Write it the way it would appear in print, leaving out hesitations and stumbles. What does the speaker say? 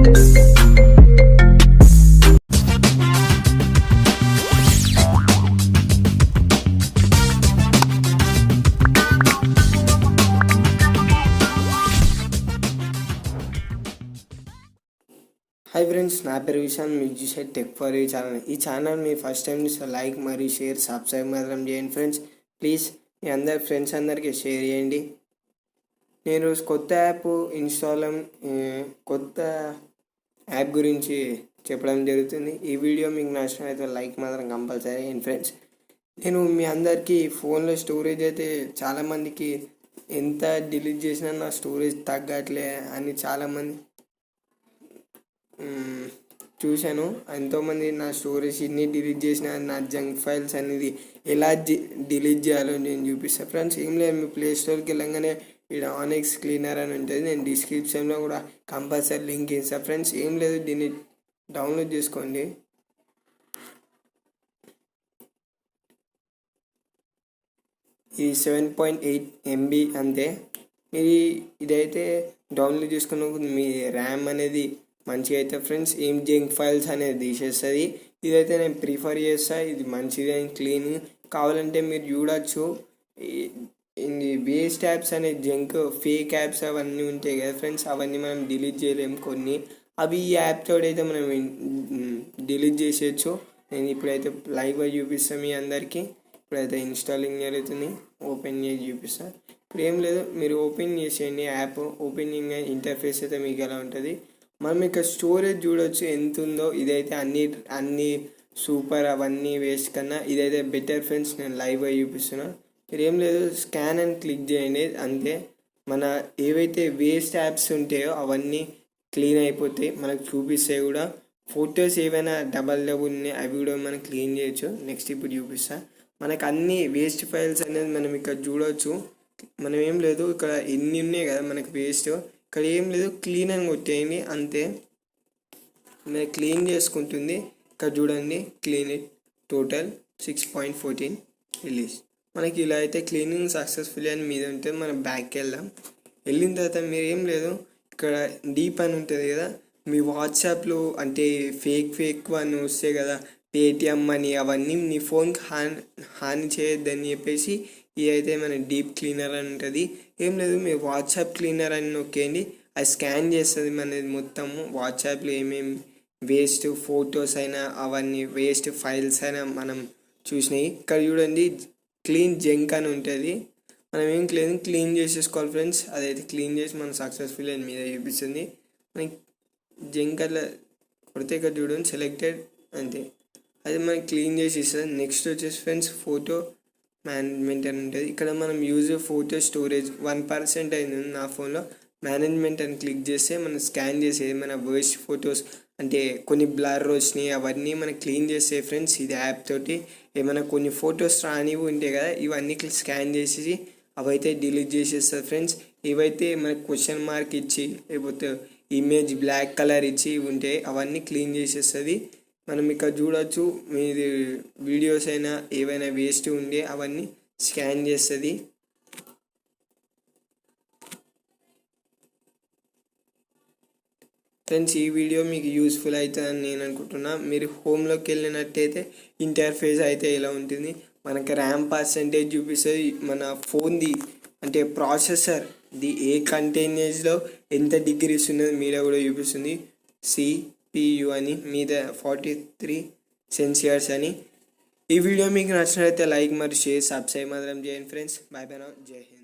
Hi friends, నా పేరు విశాల్. మీకు చూసే టెక్ ఫర్ యూ ఛానల్. ఈ ఛానల్ మీ ఫస్ట్ టైం చూస్తే లైక్ మరియు షేర్ సబ్స్క్రైబ్ మాత్రం చేయండి ఫ్రెండ్స్. ప్లీజ్ మీ అందరి ఫ్రెండ్స్ అందరికీ షేర్ చేయండి. నేను కొత్త కొత్త యాప్ గురించి చెప్పడం జరుగుతుంది. ఈ వీడియో మీకు నచ్చినట్లయితే లైక్ మాత్రం కంపల్సరీ చేయండి ఫ్రెండ్స్. నేను మీ అందరికీ ఫోన్లో స్టోరేజ్ అయితే చాలామందికి ఎంత డిలీట్ చేసినా నా స్టోరేజ్ తగ్గట్లే అని చాలామంది చూశాను. ఎంతోమంది నా స్టోరేజ్ ఇన్ని డిలీట్ చేసిన నా జంక్ ఫైల్స్ అనేది ఎలా డిలీట్ చేయాలో నేను చూపిస్తాను ఫ్రెండ్స్. ఏం లేదు, మీ ప్లే స్టోర్కి వెళ్ళగానే ఇక్కడ ఆనెక్స్ క్లీనర్ అని ఉంటుంది. నేను డిస్క్రిప్షన్లో కూడా కంపల్సరీ లింక్ ఇస్తాను ఫ్రెండ్స్. ఏం లేదు, దీన్ని డౌన్లోడ్ చేసుకోండి. ఇది 7.8 MB అంతే. ఇదైతే డౌన్లోడ్ చేసుకున్న మీ ర్యామ్ అనేది మంచిగా అయితే ఫ్రెండ్స్ ఏం జంక్ ఫైల్స్ అనేది తీసేస్తుంది. ఇదైతే నేను ప్రిఫర్ చేస్తాను. ఇది మంచిది అండ్ క్లీన్. కావాలంటే మీరు చూడొచ్చు, ఇది వేస్ట్ యాప్స్ అనే జంక్ ఫేక్ యాప్స్ అవన్నీ ఉంటాయి కదా ఫ్రెండ్స్, అవన్నీ మనం డిలీట్ చేయలేము కొన్ని. అవి ఈ యాప్ తోడైతే మనం డిలీట్ చేసేయచ్చు. నేను ఇప్పుడైతే లైవ్గా చూపిస్తాను మీ అందరికీ. ఇప్పుడైతే ఇన్స్టాలింగ్ జరుగుతుంది. ఓపెన్ చేసి చూపిస్తాను. ఇప్పుడు ఏం లేదు, మీరు ఓపెన్ చేసేయండి యాప్. ఓపెనింగ్ ఇంటర్ఫేస్ అయితే మీకు ఎలా ఉంటుంది. మనం ఇక్కడ స్టోరేజ్ చూడవచ్చు ఎంత ఉందో. ఇదైతే అన్ని సూపర్, అవన్నీ వేస్ట్ కన్నా ఇదైతే బెటర్ ఫ్రెండ్స్. నేను లైవ్గా చూపిస్తున్నా. మీరు ఏం లేదు, స్కాన్ అని క్లిక్ చేయండి అంతే. మన ఏవైతే వేస్ట్ యాప్స్ ఉంటాయో అవన్నీ క్లీన్ అయిపోతాయి, మనకు చూపిస్తాయి కూడా. ఫొటోస్ ఏవైనా డబల్ ఉన్నాయి అవి కూడా మనం క్లీన్ చేయొచ్చు. నెక్స్ట్ ఇప్పుడు చూపిస్తా. మనకు అన్ని వేస్ట్ ఫైల్స్ అనేది మనం ఇక్కడ చూడవచ్చు. మనం ఏం లేదు, ఇక్కడ ఎన్ని ఉన్నాయి కదా మనకు వేస్ట్, ఇక్కడ ఏం లేదు, క్లీన్ అని కొట్టేయండి అంతే. మీరు క్లీన్ చేసుకుంటుంది. ఇక్కడ చూడండి, క్లీన్ ఇట్ టోటల్ 6.14 రిలీజ్. మనకి ఇలా అయితే క్లీనింగ్ సక్సెస్ఫుల్ అని మీద ఉంటుంది. మనం బ్యాక్కి వెళ్దాం. వెళ్ళిన తర్వాత మీరు ఏం లేదు, ఇక్కడ డీప్ అని ఉంటుంది కదా, మీ వాట్సాప్లో అంటే ఫేక్ అని వస్తాయి కదా, పేటిఎం అని, అవన్నీ మీ ఫోన్కి హాని చేయొద్దని చెప్పేసి ఇది అయితే మన డీప్ క్లీనర్ అని ఉంటుంది. ఏం లేదు, మీ వాట్సాప్ క్లీనర్ అని నొక్కేయండి. అది స్కాన్ చేస్తుంది మనది మొత్తము. వాట్సాప్లో ఏమేమి వేస్ట్ ఫొటోస్ అయినా అవన్నీ వేస్ట్ ఫైల్స్ అయినా మనం చూసినాయి. ఇక్కడ చూడండి, క్లీన్ జంక్ అని ఉంటుంది. మనం ఏం క్లీన్ చేసేసుకోవాలి ఫ్రెండ్స్. అదైతే క్లీన్ చేసి మనం సక్సెస్ఫుల్ అని మీద చూపిస్తుంది. మనకి జంక్ అట్లా కొడితే ఇక్కడ చూడండి సెలెక్టెడ్ అంతే, అది మనకి క్లీన్ చేసి ఇస్తుంది. నెక్స్ట్ వచ్చేసి ఫ్రెండ్స్ ఫోటో మేనేజ్మెంట్ అని ఉంటుంది. ఇక్కడ మనం యూజ్ ఫోటో స్టోరేజ్ 1% అయింది నా ఫోన్లో. మేనేజ్మెంట్ అని క్లిక్ చేస్తే మనం స్కాన్ చేసేది మన వేస్ట్ ఫొటోస్ అంటే కొన్ని బ్లర్ వచ్చినాయి అవన్నీ మనం క్లీన్ చేసే ఫ్రెండ్స్. ఇది యాప్ తోటి ఏమైనా కొన్ని ఫొటోస్ రానివి ఉంటాయి కదా, ఇవన్నీ స్కాన్ చేసేసి అవైతే డిలీట్ చేసేస్తుంది ఫ్రెండ్స్. ఇవైతే మనకు క్వశ్చన్ మార్క్ ఇచ్చి లేకపోతే ఇమేజ్ బ్లాక్ కలర్ ఇచ్చి ఉంటాయి, అవన్నీ క్లీన్ చేసేస్తుంది. మనం ఇక్కడ చూడవచ్చు, మీది వీడియోస్ అయినా ఏవైనా వేస్ట్ ఉండే అవన్నీ స్కాన్ చేస్తుంది. ఫ్రెండ్స్, ఈ వీడియో మీకు యూస్ఫుల్ అవుతుందని నేను అనుకుంటున్నా. మీరు హోమ్లోకి వెళ్ళినట్టయితే ఇంటర్ఫేస్ అయితే ఇలా ఉంటుంది. మనకి ర్యామ్ పర్సెంటేజ్ చూపిస్తుంది, మన ఫోన్ది అంటే ప్రాసెసర్ది ఏ కంటైనేజ్లో ఎంత డిగ్రీస్ ఉన్నది మీద కూడా చూపిస్తుంది. CPU అని మీద 43 సెన్సియర్స్ అని. ఈ వీడియో మీకు నచ్చినట్లయితే లైక్ మరియు షేర్ సబ్స్క్రైబ్ మాత్రం చేయండి ఫ్రెండ్స్. బై బై నౌ, జై హింద్.